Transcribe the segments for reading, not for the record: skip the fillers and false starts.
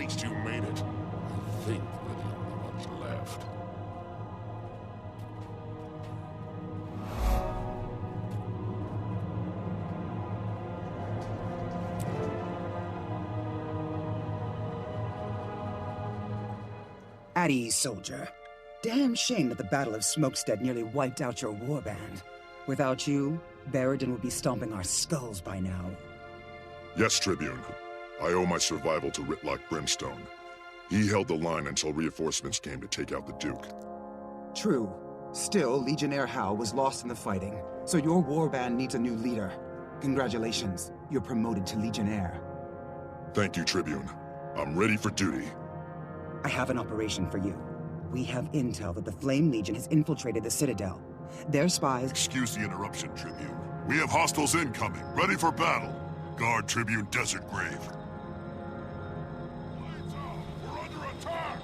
least you made it. I think we're the only ones left. At ease, soldier. Damn shame that the Battle of Smokestead nearly wiped out your warband. Without you, Barradin would be stomping our skulls by now. Yes, Tribune. I owe my survival to Ritlock Brimstone. He held the line until reinforcements came to take out the Duke. True. Still, Legionnaire Hal was lost in the fighting, so your warband needs a new leader. Congratulations, you're promoted to Legionnaire. Thank you, Tribune. I'm ready for duty. I have an operation for you. We have intel that the Flame Legion has infiltrated the Citadel. Their spies— Excuse the interruption, Tribune. We have hostiles incoming, ready for battle. Guard Tribune Desert Grave. Lights out! We're under attack!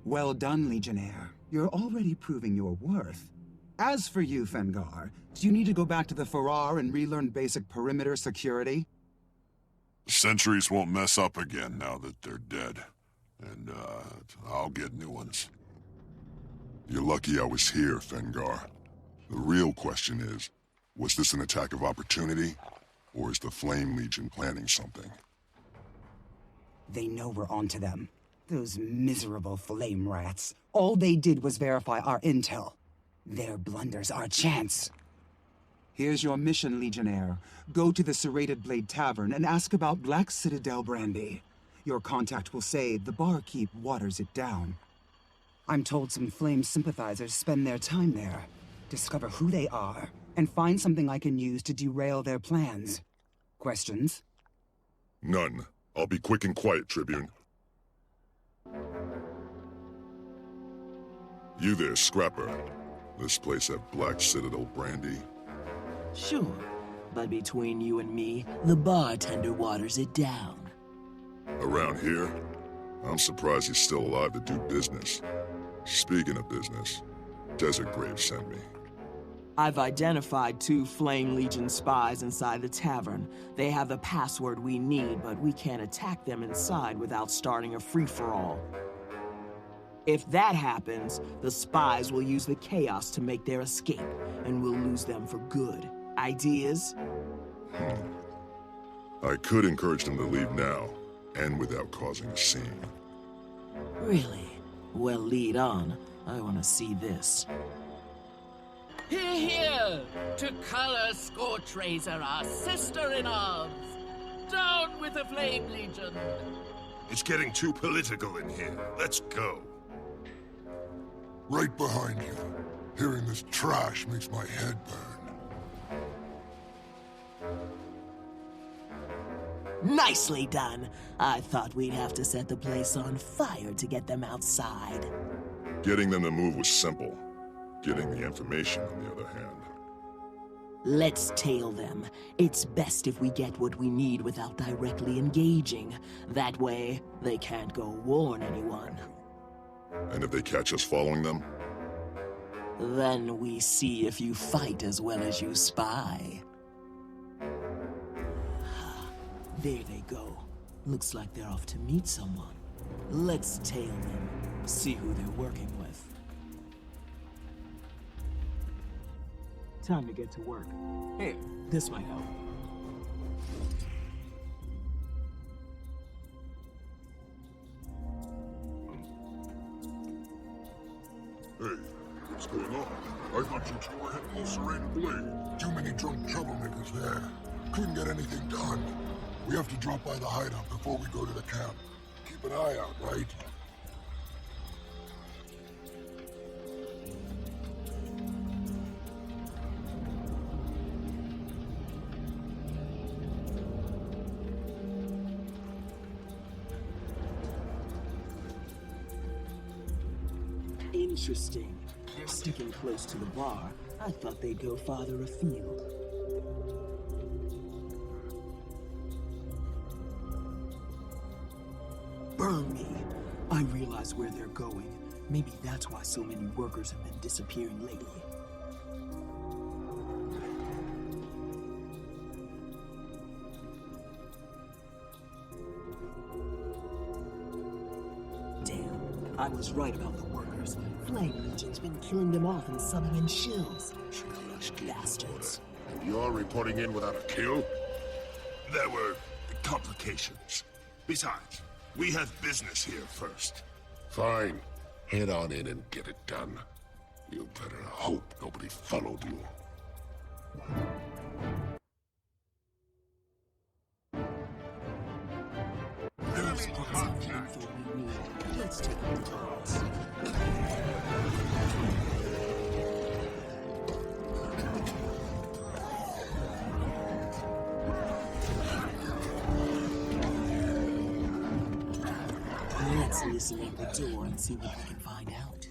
Well done, Legionnaire. You're already proving your worth. As for you, Fengar, do you need to go back to the Farrar and relearn basic perimeter security? Sentries won't mess up again now that they're dead. And, I'll get new ones. You're lucky I was here, Fengar. The real question is, was this an attack of opportunity? Or is the Flame Legion planning something? They know we're onto them. Those miserable flame rats. All they did was verify our intel. Their blunder's our chance. Here's your mission, Legionnaire. Go to the Serrated Blade Tavern and ask about Black Citadel brandy. Your contact will say the barkeep waters it down. I'm told some Flame sympathizers spend their time there. Discover who they are, and find something I can use to derail their plans. Questions? None. I'll be quick and quiet, Tribune. You there, Scrapper. This place have Black Citadel brandy? Sure, but between you and me, the bartender waters it down. Around here? I'm surprised he's still alive to do business. Speaking of business, Desert Grave sent me. I've identified 2 Flame Legion spies inside the tavern. They have the password we need, but we can't attack them inside without starting a free-for-all. If that happens, the spies will use the chaos to make their escape, and we'll lose them for good. Ideas? I could encourage them to leave now, and without causing a scene. Really? Well, lead on. I want to see this. Hear, hear! To color Scorchraiser, our sister in arms! Down with the Flame Legion! It's getting too political in here. Let's go. Right behind you. Hearing this trash makes my head burn. Nicely done. I thought we'd have to set the place on fire to get them outside. Getting them to move was simple. Getting the information, on the other hand. Let's tail them. It's best if we get what we need without directly engaging. That way, they can't go warn anyone. And if they catch us following them? Then we see if you fight as well as you spy. There they go. Looks like they're off to meet someone. Let's tail them. See who they're working with. Time to get to work. Here, this might help. Hey, what's going on? I thought you two were hitting the Serrated Blade. Too many drunk troublemakers there. Couldn't get anything done. We have to drop by the hideout before we go to the camp. Keep an eye out, right? Interesting. They're sticking close to the bar. I thought they'd go farther afield. Burn me. I realize where they're going. Maybe that's why so many workers have been disappearing lately. Damn, I was right about the workers. Flame Legion's been killing them off and subbing in shills. Bastards. And you're reporting in without a kill? There were complications. Besides, we have business here first. Fine. Head on in and get it done. You better hope nobody followed you. Those pots have the info we need. Let's take a glance. Let's listen at the door and see what we can find out.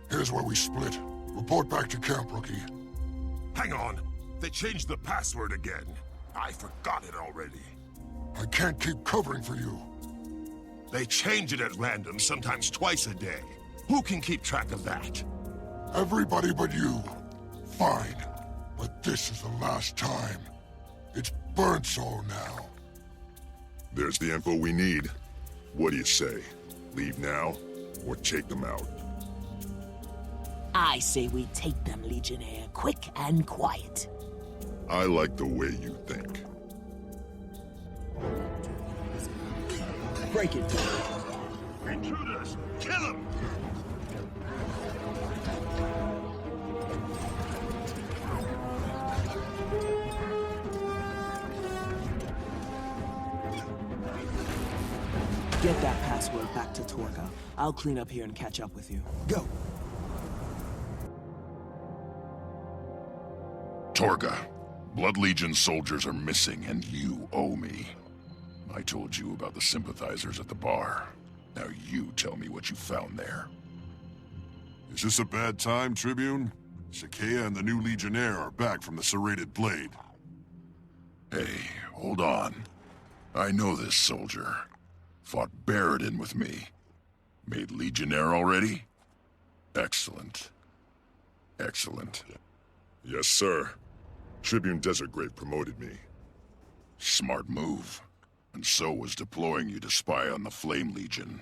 Here's where we split. Report back to camp, rookie. Hang on. They changed the password again. I forgot it already. I can't keep covering for you. They change it at random, sometimes twice a day. Who can keep track of that? Everybody but you. Fine. But this is the last time. It's burnt soul now. There's the info we need. What do you say? Leave now, or take them out? I say we take them, Legionnaire, quick and quiet. I like the way you think. Break it down. Intruders! Kill them! Get that password back to Torga. I'll clean up here and catch up with you. Go. Torga, Blood Legion soldiers are missing and you owe me. I told you about the sympathizers at the bar. Now you tell me what you found there. Is this a bad time, Tribune? Sakea and the new Legionnaire are back from the Serrated Blade. Hey, hold on. I know this soldier. Fought Barradin with me. Made Legionnaire already? Excellent. Excellent. Yes, sir. Tribune Desert Grave promoted me. Smart move. And so was deploying you to spy on the Flame Legion.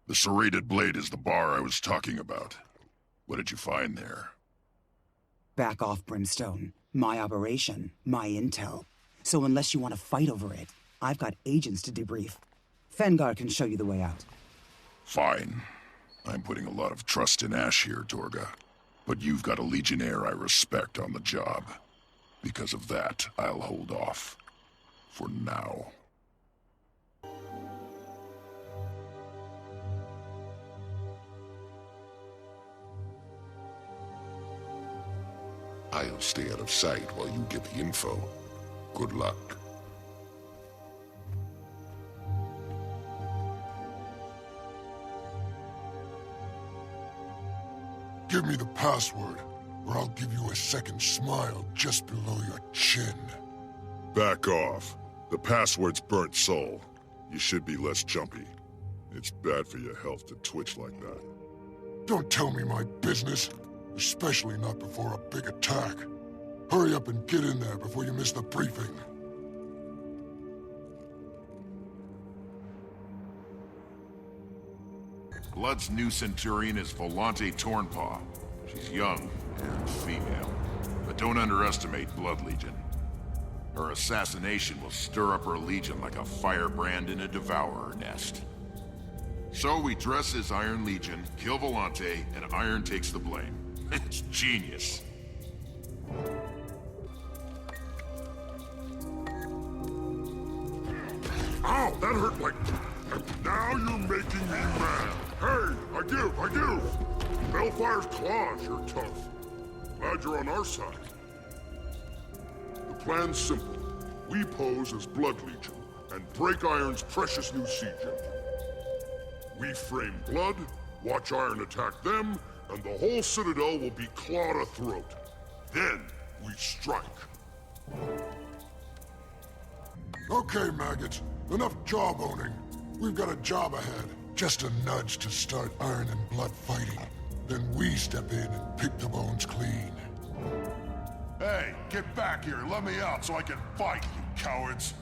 The Serrated Blade is the bar I was talking about. What did you find there? Back off, Brimstone. My operation, my intel. So unless you want to fight over it, I've got agents to debrief. Fengar can show you the way out. Fine. I'm putting a lot of trust in Ash here, Torga. But you've got a Legionnaire I respect on the job. Because of that, I'll hold off. For now. I'll stay out of sight while you get the info. Good luck. Give me the password, or I'll give you a second smile just below your chin. Back off. The password's burnt soul. You should be less jumpy. It's bad for your health to twitch like that. Don't tell me my business, especially not before a big attack. Hurry up and get in there before you miss the briefing. Blood's new Centurion is Volante Tornpaw. She's young and female. But don't underestimate Blood Legion. Her assassination will stir up her legion like a firebrand in a devourer nest. So we dress as Iron Legion, kill Volante, and Iron takes the blame. It's genius. Ow, that hurt like... Now you're making me mad. Hey, I give. Bellfire's claws, you're tough. Glad you're on our side. The plan's simple. We pose as Blood Legion and break Iron's precious new siege engine. We frame Blood, watch Iron attack them, and the whole Citadel will be clawed a throat. Then, we strike. Okay, maggots. Enough jawboning. We've got a job ahead. Just a nudge to start iron and blood fighting. Then we step in and pick the bones clean. Hey, get back here. Let me out so I can fight, you cowards.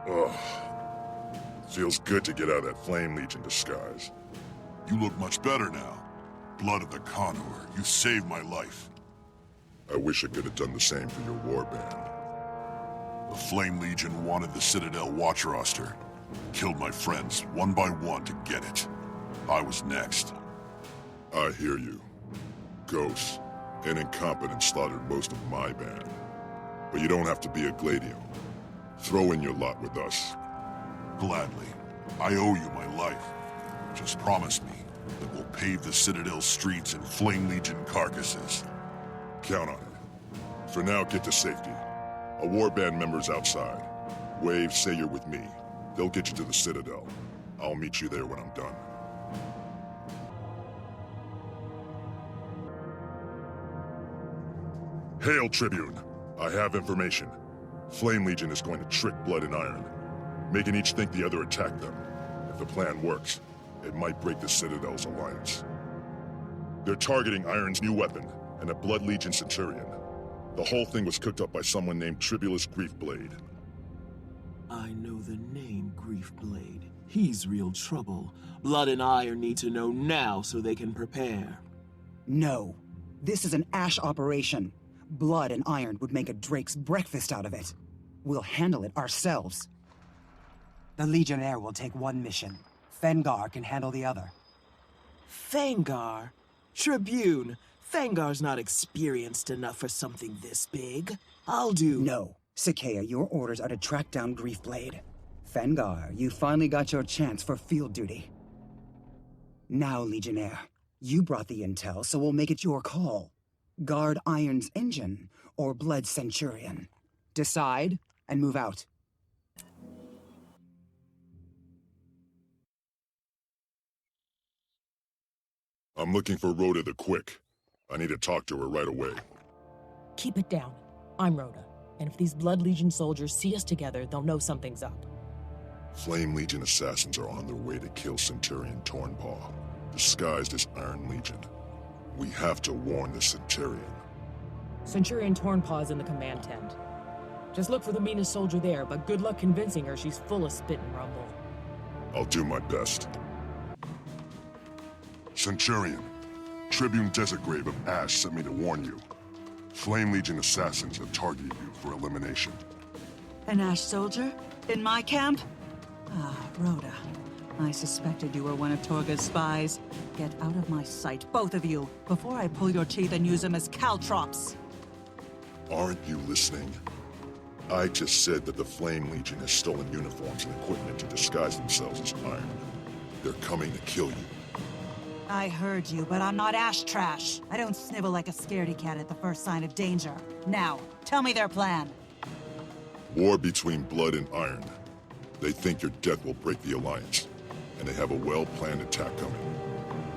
Ugh. Feels good to get out of that Flame Legion disguise. You look much better now. Blood of the Condor, you saved my life. I wish I could have done the same for your warband. The Flame Legion wanted the Citadel watch roster. Killed my friends, one by one, to get it. I was next. I hear you. Ghosts and incompetent slaughtered most of my band. But you don't have to be a Gladio. Throw in your lot with us. Gladly. I owe you my life. Just promise me that we'll pave the Citadel streets in Flame Legion carcasses. Count on it. For now, get to safety. A warband member's outside. Wave, say you're with me. They'll get you to the Citadel. I'll meet you there when I'm done. Hail, Tribune. I have information. Flame Legion is going to trick Blood and Iron, making each think the other attacked them. If the plan works, it might break the Citadel's alliance. They're targeting Iron's new weapon, and a Blood Legion Centurion. The whole thing was cooked up by someone named Tribulus Griefblade. I know the name Griefblade. He's real trouble. Blood and Iron need to know now so they can prepare. No. This is an Ash operation. Blood and Iron would make a Drake's breakfast out of it. We'll handle it ourselves. The Legionnaire will take one mission. Fengar can handle the other. Fengar? Tribune, Fengar's not experienced enough for something this big. I'll do— No. Sakea, your orders are to track down Griefblade. Fengar, you finally got your chance for field duty. Now, Legionnaire, you brought the intel, so we'll make it your call. Guard Iron's engine, or Blood Centurion. Decide, and move out. I'm looking for Rhoda the Quick. I need to talk to her right away. Keep it down. I'm Rhoda. And if these Blood Legion soldiers see us together, they'll know something's up. Flame Legion assassins are on their way to kill Centurion Tornpaw, disguised as Iron Legion. We have to warn the Centurion. Centurion Tornpaw's in the command tent. Just look for the meanest soldier there, but good luck convincing her she's full of spit and rumble. I'll do my best. Centurion, Tribune Desegrave of Ash sent me to warn you. Flame Legion assassins have targeted you for elimination. An Ash soldier? In my camp? Ah, Rhoda. I suspected you were one of Torga's spies. Get out of my sight, both of you, before I pull your teeth and use them as caltrops. Aren't you listening? I just said that the Flame Legion has stolen uniforms and equipment to disguise themselves as Iron. They're coming to kill you. I heard you, but I'm not Ash trash. I don't snivel like a scaredy cat at the first sign of danger. Now, tell me their plan. War between Blood and Iron. They think your death will break the Alliance, and they have a well-planned attack coming.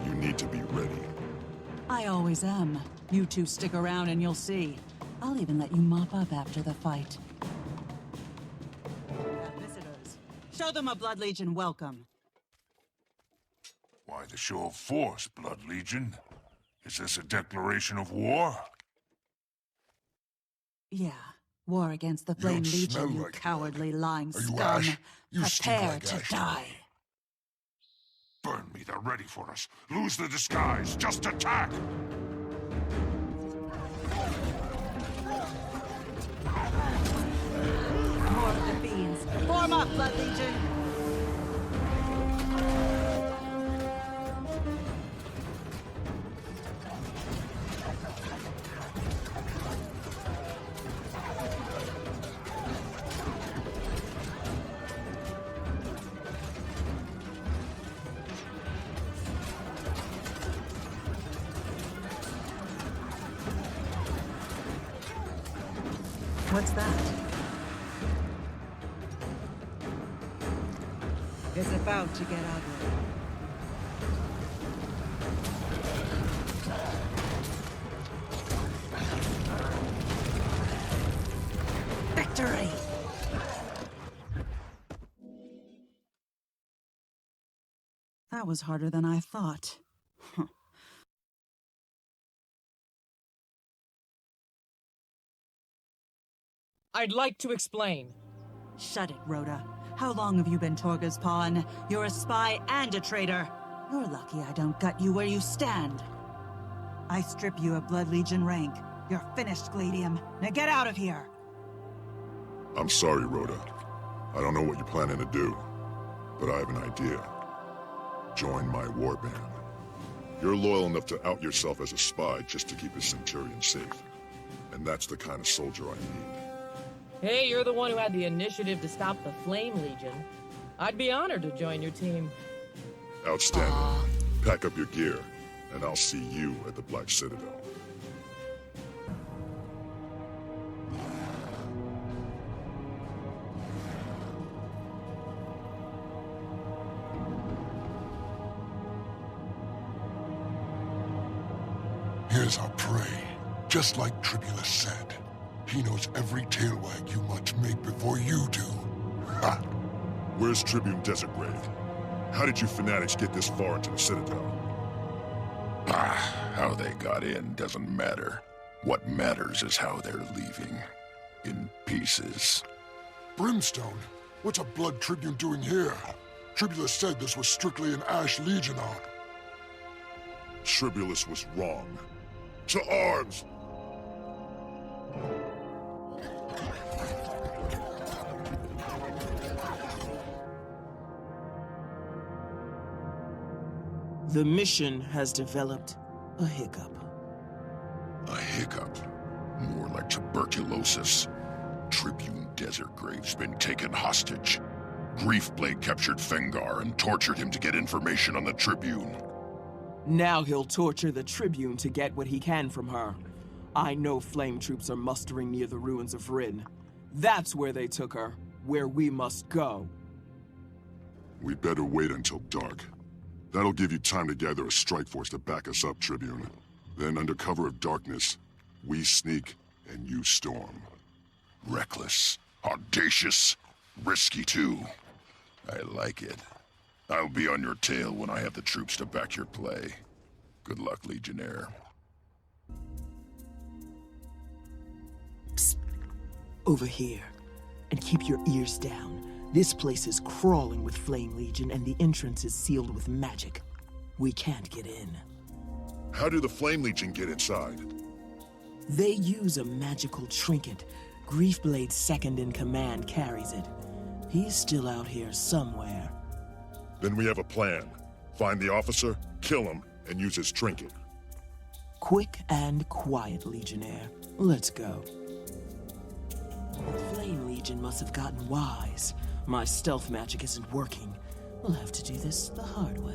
You need to be ready. I always am. You two stick around and you'll see. I'll even let you mop up after the fight. Visitors. Show them a Blood Legion welcome. Why the show of force, Blood Legion? Is this a declaration of war? Yeah, War against the Flame don't Legion, smell you like cowardly, lying Are you scum. Ash? You stink Prepare like to Ash. die. Burn me, they're ready for us. Lose the disguise, just attack! More of the fiends. Form up, Blood Legion! What's that? It's about to get ugly. Victory! That was harder than I thought. I'd like to explain. Shut it, Rhoda. How long have you been Torga's pawn? You're a spy and a traitor. You're lucky I don't gut you where you stand. I strip you of Blood Legion rank. You're finished, Gladium. Now get out of here! I'm sorry, Rhoda. I don't know what you're planning to do, but I have an idea. Join my warband. You're loyal enough to out yourself as a spy just to keep his Centurion safe. And that's the kind of soldier I need. Hey, you're the one who had the initiative to stop the Flame Legion. I'd be honored to join your team. Outstanding. Pack up your gear, and I'll see you at the Black Citadel. Here's our prey. Just like Tribulus said. He knows every tailwag you must make before you do. Ha! Where's Tribune Desert Grave? How did you fanatics get this far into the Citadel? How they got in doesn't matter. What matters is how they're leaving. In pieces. Brimstone, what's a Blood Tribune doing here? Tribulus said this was strictly an Ash Legion op. Tribulus was wrong. To arms! The mission has developed a hiccup. A hiccup? More like tuberculosis. Tribune Desert Grave's been taken hostage. Griefblade captured Fengar and tortured him to get information on the Tribune. Now he'll torture the Tribune to get what he can from her. I know Flame troops are mustering near the ruins of Rin. That's where they took her, where we must go. We better wait until dark. That'll give you time to gather a strike force to back us up, Tribune. Then, under cover of darkness, we sneak and you storm. Reckless, audacious, risky too. I like it. I'll be on your tail when I have the troops to back your play. Good luck, Legionnaire. Psst. Over here. And keep your ears down. This place is crawling with Flame Legion, and the entrance is sealed with magic. We can't get in. How do the Flame Legion get inside? They use a magical trinket. Griefblade's second in command carries it. He's still out here somewhere. Then we have a plan. Find the officer, kill him, and use his trinket. Quick and quiet, Legionnaire. Let's go. Flame Legion must have gotten wise. My stealth magic isn't working. We'll have to do this the hard way.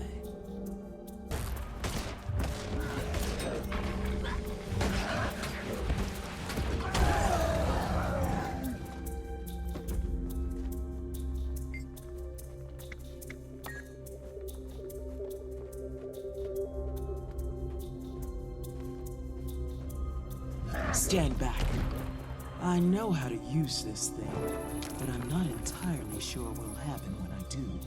Stand back. I know how to use this thing, but I'm not entirely sure what'll happen when I do.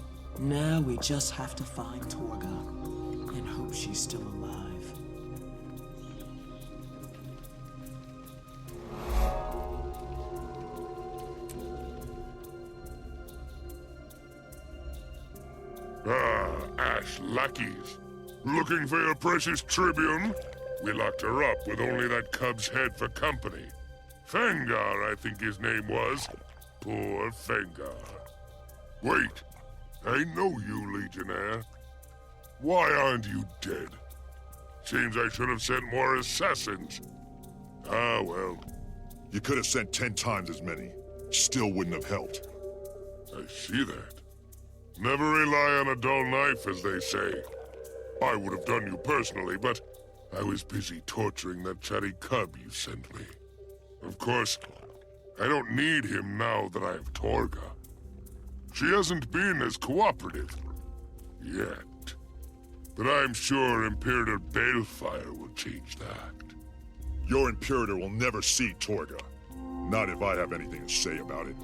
Now we just have to find Torga, and hope she's still alive. lackeys. Looking for your precious Tribune? We locked her up with only that cub's head for company. Fengar, I think his name was. Poor Fengar. Wait, I know you, Legionnaire. Why aren't you dead? Seems I should have sent more assassins. Ah, well. You could have sent 10 times as many. Still wouldn't have helped. I see that. Never rely on a dull knife, as they say. I would have done you personally, but I was busy torturing that chatty cub you sent me. Of course, I don't need him now that I have Torga. She hasn't been as cooperative. Yet. But I'm sure Imperator Balefire will change that. Your Imperator will never see Torga. Not if I have anything to say about it.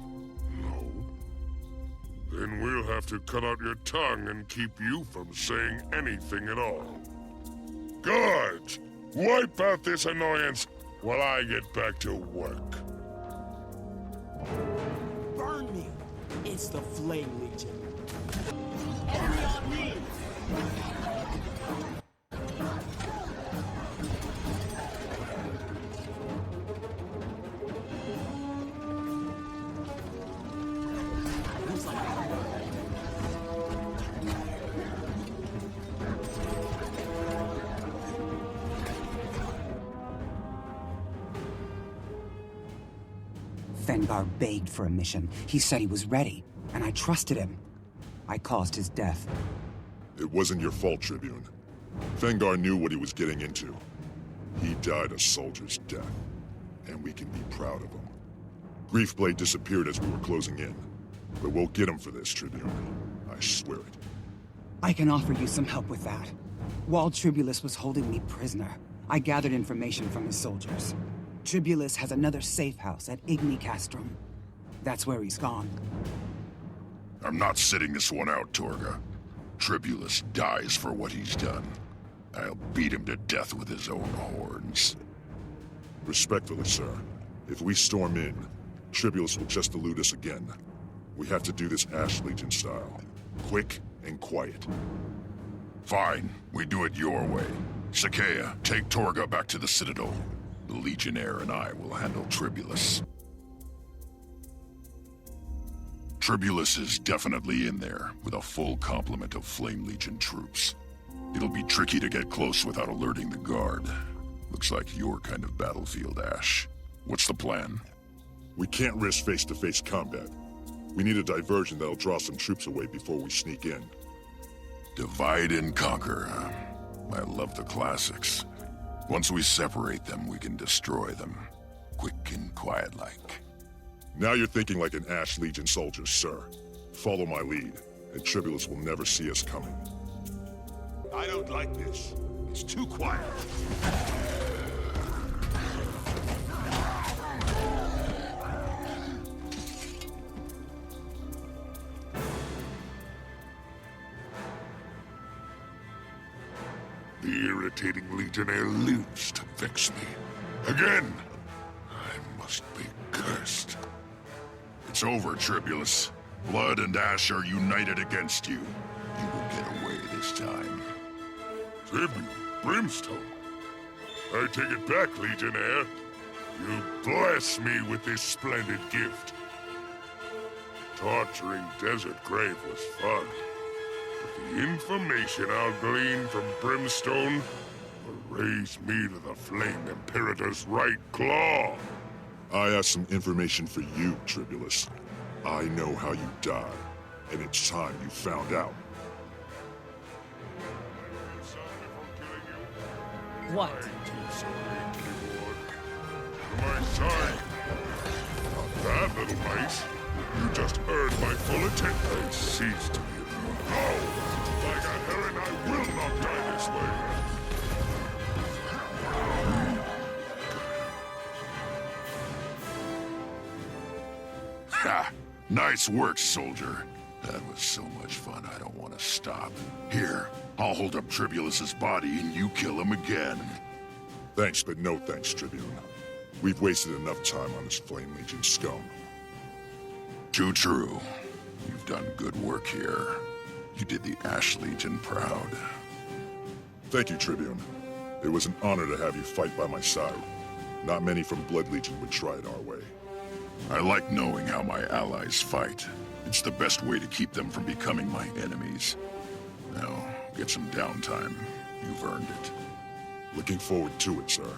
No? Then we'll have to cut out your tongue and keep you from saying anything at all. Guards! Wipe out this annoyance while I get back to work. Burn me! It's the Flame Legion. Enemy on me! Fengar begged for a mission. He said he was ready, and I trusted him. I caused his death. It wasn't your fault, Tribune. Fengar knew what he was getting into. He died a soldier's death, and we can be proud of him. Griefblade disappeared as we were closing in, but we'll get him for this, Tribune. I swear it. I can offer you some help with that. While Tribulus was holding me prisoner, I gathered information from his soldiers. Tribulus has another safe house at Igni Castrum. That's where he's gone. I'm not sitting this one out, Torga. Tribulus dies for what he's done. I'll beat him to death with his own horns. Respectfully, sir. If we storm in, Tribulus will just elude us again. We have to do this Ash Legion style. Quick and quiet. Fine, we do it your way. Sakea, take Torga back to the Citadel. The Legionnaire and I will handle Tribulus. Tribulus is definitely in there, with a full complement of Flame Legion troops. It'll be tricky to get close without alerting the guard. Looks like your kind of battlefield, Ash. What's the plan? We can't risk face-to-face combat. We need a diversion that'll draw some troops away before we sneak in. Divide and conquer. I love the classics. Once we separate them, we can destroy them. Quick and quiet-like. Now you're thinking like an Ash Legion soldier, sir. Follow my lead, and Tribulus will never see us coming. I don't like this. It's too quiet. The irritating Legionnaire lives to vex me. Again! I must be cursed. It's over, Tribulus. Blood and Ash are united against you. You will get away this time. Tribune, Brimstone. I take it back, Legionnaire. You bless me with this splendid gift. Torturing Desert Grave was fun. But the information I'll glean from Brimstone will raise me to the Flame Imperator's right claw. I have some information for you, Tribulus. I know how you die, and it's time you found out. What? My side. Not bad, little mice. You just earned my full attention. Cease to be of you now. Like a heron, I will not die this way. Ha! Nice work, soldier. That was so much fun, I don't want to stop. Here, I'll hold up Tribulus's body and you kill him again. Thanks, but no thanks, Tribune. We've wasted enough time on this Flame Legion scum. Too true. You've done good work here. You did the Ash Legion proud. Thank you, Tribune. It was an honor to have you fight by my side. Not many from Blood Legion would try it our way. I like knowing how my allies fight. It's the best way to keep them from becoming my enemies. Now, get some downtime. You've earned it. Looking forward to it, sir.